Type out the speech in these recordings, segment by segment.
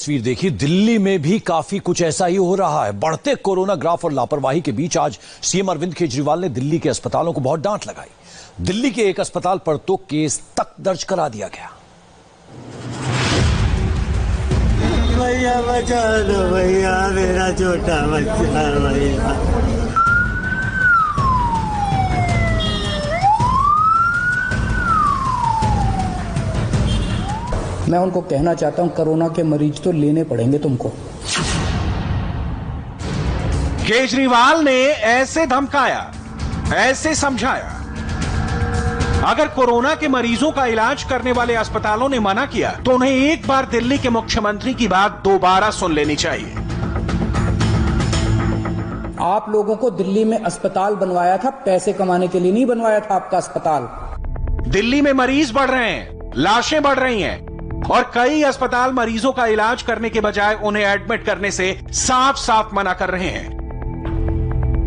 तस्वीर देखिए, दिल्ली में भी काफी कुछ ऐसा ही हो रहा है। बढ़ते कोरोना ग्राफ और लापरवाही के बीच आज सीएम अरविंद केजरीवाल ने दिल्ली के अस्पतालों को बहुत डांट लगाई। दिल्ली के एक अस्पताल पर तो केस तक दर्ज करा दिया गया। भैया बचा दो भैया, मेरा छोटा बच्चा भैया। मैं उनको कहना चाहता हूं, कोरोना के मरीज तो लेने पड़ेंगे तुमको। केजरीवाल ने ऐसे धमकाया, ऐसे समझाया। अगर कोरोना के मरीजों का इलाज करने वाले अस्पतालों ने मना किया तो उन्हें एक बार दिल्ली के मुख्यमंत्री की बात दोबारा सुन लेनी चाहिए। आप लोगों को दिल्ली में अस्पताल बनवाया था, पैसे कमाने के लिए नहीं बनवाया था आपका अस्पताल। दिल्ली में मरीज बढ़ रहे हैं, लाशें बढ़ रही हैं और कई अस्पताल मरीजों का इलाज करने के बजाय उन्हें एडमिट करने से साफ साफ मना कर रहे हैं।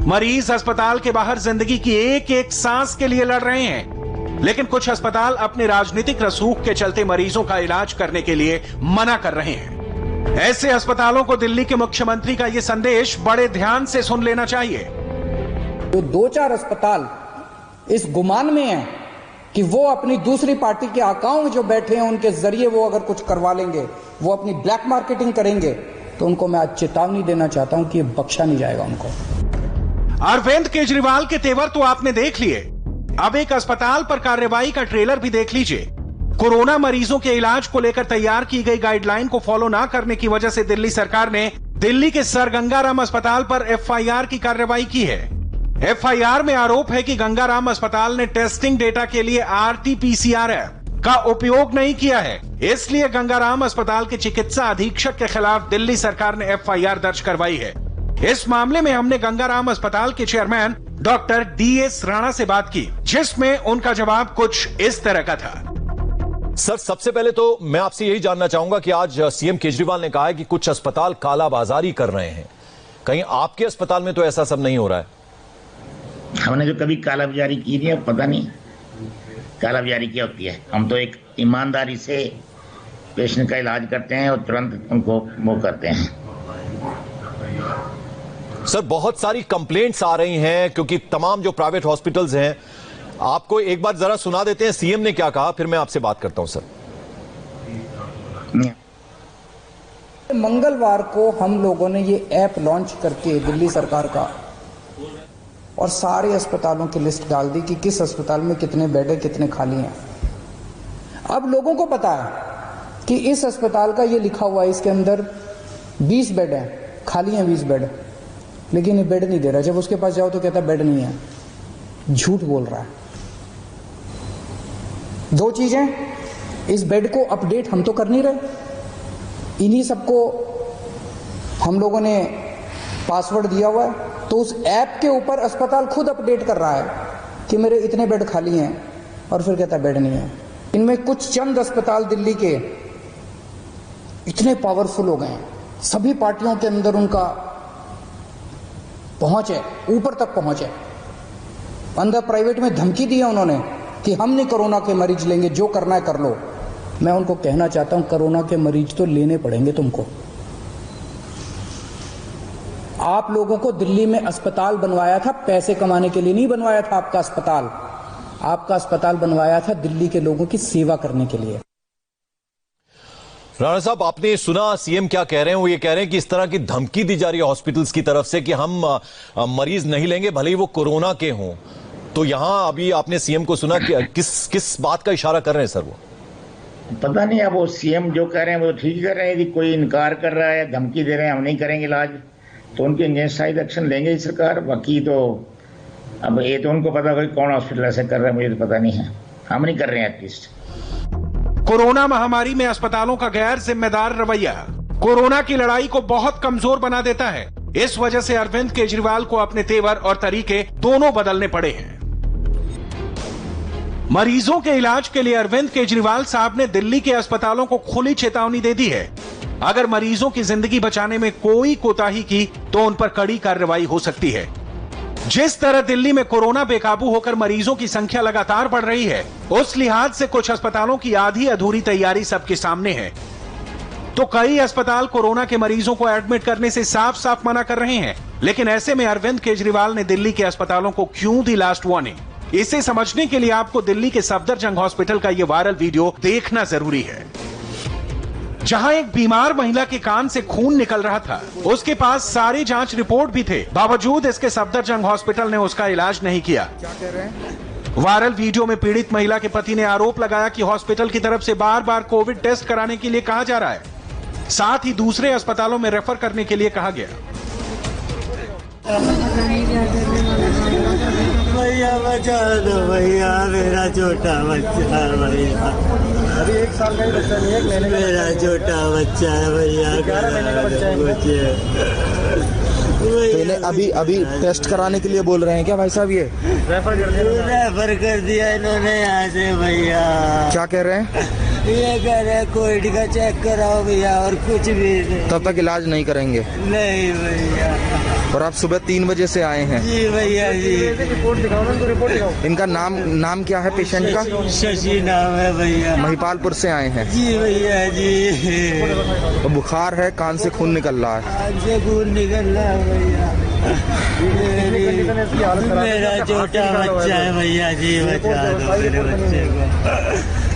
मरीज अस्पताल के बाहर जिंदगी की एक एक सांस के लिए लड़ रहे हैं, लेकिन कुछ अस्पताल अपने राजनीतिक रसूख के चलते मरीजों का इलाज करने के लिए मना कर रहे हैं। ऐसे अस्पतालों को दिल्ली के मुख्यमंत्री का यह संदेश बड़े ध्यान से सुन लेना चाहिए। तो 2-4 अस्पताल इस गुमान में है कि वो अपनी दूसरी पार्टी के अकाउंट जो बैठे हैं उनके जरिए वो अगर कुछ करवा लेंगे, वो अपनी ब्लैक मार्केटिंग करेंगे, तो उनको मैं आज चेतावनी देना चाहता हूं कि ये बख्शा नहीं जाएगा उनको। अरविंद केजरीवाल के तेवर तो आपने देख लिए, अब एक अस्पताल पर कार्रवाई का ट्रेलर भी देख लीजिए। कोरोना मरीजों के इलाज को लेकर तैयार की गई गाइडलाइन को फॉलो ना करने की वजह से दिल्ली सरकार ने दिल्ली के सर गंगाराम अस्पताल पर एफआईआर की कार्रवाई की है। एफआईआर में आरोप है कि गंगाराम अस्पताल ने टेस्टिंग डेटा के लिए आरटी-पीसीआर ऐप का उपयोग नहीं किया है, इसलिए गंगाराम अस्पताल के चिकित्सा अधीक्षक के खिलाफ दिल्ली सरकार ने एफआईआर दर्ज करवाई है। इस मामले में हमने गंगाराम अस्पताल के चेयरमैन डॉक्टर डीएस राणा से बात की, जिसमें उनका जवाब कुछ इस तरह का था। सर, सबसे पहले तो मैं आपसे यही जानना चाहूंगा कि आज सीएम केजरीवाल ने कहा है कि कुछ अस्पताल कालाबाजारी कर रहे हैं। कहीं आपके अस्पताल में तो ऐसा सब नहीं हो रहा है? हमने जो कभी कालाबाजारी की नहीं है, पता नहीं कालाबाजारी क्या होती है। हम तो एक ईमानदारी से पेशेंट का इलाज करते हैं और तुरंत उनको वो करते हैं। सर, बहुत सारी कंप्लेंट्स आ रही हैं क्योंकि तमाम जो प्राइवेट हॉस्पिटल्स हैं, आपको एक बार जरा सुना देते हैं सीएम ने क्या कहा, फिर मैं आपसे बात करता हूं। सर, मंगलवार को हम लोगों ने ये ऐप लॉन्च करके दिल्ली सरकार का और सारे अस्पतालों की लिस्ट डाल दी कि किस अस्पताल में कितने बेड है, कितने खाली हैं। अब लोगों को पता है कि इस अस्पताल का ये लिखा हुआ है, इसके अंदर 20 बेड है, खाली हैं 20 बेड, लेकिन ये बेड नहीं दे रहा। जब उसके पास जाओ तो कहता बेड नहीं है, झूठ बोल रहा है। 2 चीजें, इस बेड को अपडेट हम तो कर नहीं रहे, इन्हीं सबको हम लोगों ने पासवर्ड दिया हुआ है, तो उस ऐप के ऊपर अस्पताल खुद अपडेट कर रहा है कि मेरे इतने बेड खाली हैं, और फिर कहता बेड नहीं है। इनमें कुछ चंद अस्पताल दिल्ली के इतने पावरफुल हो गए हैं, सभी पार्टियों के अंदर उनका पहुंच है, ऊपर तक पहुंच है। अंदर प्राइवेट में धमकी दी है उन्होंने कि हम नहीं कोरोना के मरीज लेंगे, जो करना है कर लो। मैं उनको कहना चाहता हूं, कोरोना के मरीज तो लेने पड़ेंगे तुमको। आप लोगों को दिल्ली में अस्पताल बनवाया था, पैसे कमाने के लिए नहीं बनवाया था आपका अस्पताल। आपका अस्पताल बनवाया था दिल्ली के लोगों की सेवा करने के लिए। राणा साहब, आपने सुना सीएम क्या कह रहे हैं? वो ये कह रहे हैं कि इस तरह की धमकी दी जा रही है हॉस्पिटल्स की तरफ से कि हम मरीज नहीं लेंगे भले ही वो कोरोना के हों। तो यहां अभी आपने सीएम को सुना कि किस बात का इशारा कर रहे हैं सर? वो पता नहीं, अब वो सीएम जो कह रहे हैं वो ठीक कर रहे हैं। यदि कोई इनकार कर रहा है, धमकी दे रहे हैं हम नहीं करेंगे इलाज, तो उनके अगेंस्ट शायद एक्शन लेंगे ही सरकार। बाकी तो अब ये तो उनको पता होगा कौन हॉस्पिटल ऐसे कर रहा है, मुझे तो पता नहीं है। हम नहीं कर रहे हैं एटलीस्ट। कोरोना महामारी में अस्पतालों का गैर जिम्मेदार रवैया कोरोना की लड़ाई को बहुत कमजोर बना देता है। इस वजह से अरविंद केजरीवाल को अपने तेवर और तरीके दोनों बदलने पड़े हैं। मरीजों के इलाज के लिए अरविंद केजरीवाल साहब ने दिल्ली के अस्पतालों को खुली चेतावनी दे दी है। अगर मरीजों की जिंदगी बचाने में कोई कोताही की तो उन पर कड़ी कार्रवाई हो सकती है। जिस तरह दिल्ली में कोरोना बेकाबू होकर मरीजों की संख्या लगातार बढ़ रही है, उस लिहाज से कुछ अस्पतालों की आधी अधूरी तैयारी सबके सामने है। तो कई अस्पताल कोरोना के मरीजों को एडमिट करने से साफ साफ मना कर रहे हैं। लेकिन ऐसे में अरविंद केजरीवाल ने दिल्ली के अस्पतालों को क्यों दी लास्ट वार्निंग? इसे समझने के लिए आपको दिल्ली के सफदरजंग हॉस्पिटल का ये वायरल वीडियो देखना जरूरी है, जहां एक बीमार महिला के कान से खून निकल रहा था। उसके पास सारी जांच रिपोर्ट भी थे, बावजूद इसके सफदरजंग हॉस्पिटल ने उसका इलाज नहीं किया। क्या कह रहे हैं? वायरल वीडियो में पीड़ित महिला के पति ने आरोप लगाया कि हॉस्पिटल की तरफ से बार बार कोविड टेस्ट कराने के लिए कहा जा रहा है, साथ ही दूसरे अस्पतालों में रेफर करने के लिए कहा गया। भैया बचा दो भैया, मेरा छोटा बच्चा है भैया। अभी 1 साल का ही बच्चा नहीं है, 1 महीने का मेरा छोटा बच्चा है भैया। 11 महीने का बच्चा है। तो इन्हें अभी टेस्ट कराने के लिए बोल रहे हैं क्या भाई साहब? ये रेफर कर दिया इन्होंने यहाँ से भैया। क्या कह रहे हैं? ये कह रहे हैं कोविड का चेक कराओ भैया, और कुछ भी नहीं। तब तक इलाज नहीं करेंगे? नहीं भैया। और आप सुबह 3 बजे से आए हैं? जी भैया जी। रिपोर्ट दिखाओ ना, रिपोर्ट दिखाओ। इनका नाम क्या है पेशेंट का? शशि नाम है भैया। महिपालपुर से आए हैं? जी भैया जी। तो बुखार है, कान से खून निकल रहा है। कान से खून निकल रहा है भैया। मेरा छोटा बच्चा है भैया जी, बचा दो मेरे बच्चे को,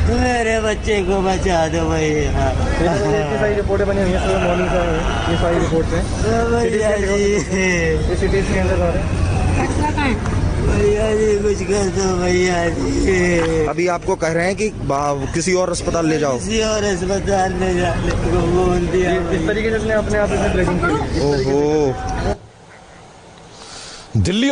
मेरे बच्चे को बचा दो भैया। ये सारी रिपोर्टें बनी हुई हैं सुबह मॉर्निंग से, ये सारी रिपोर्ट्स हैं भैया जी। ये सिटी स्कैन लगा रहे हैं। भैया जी कुछ कर दो भैया जी। अभी आपको कह रहे हैं कि किसी और अस्पताल ले जाओ? किसी और अस्पताल ले जाने को बोल दिया। इस तरीके से अपने आप इसमें ब्लीडिंग की। ओहो। दिल्ली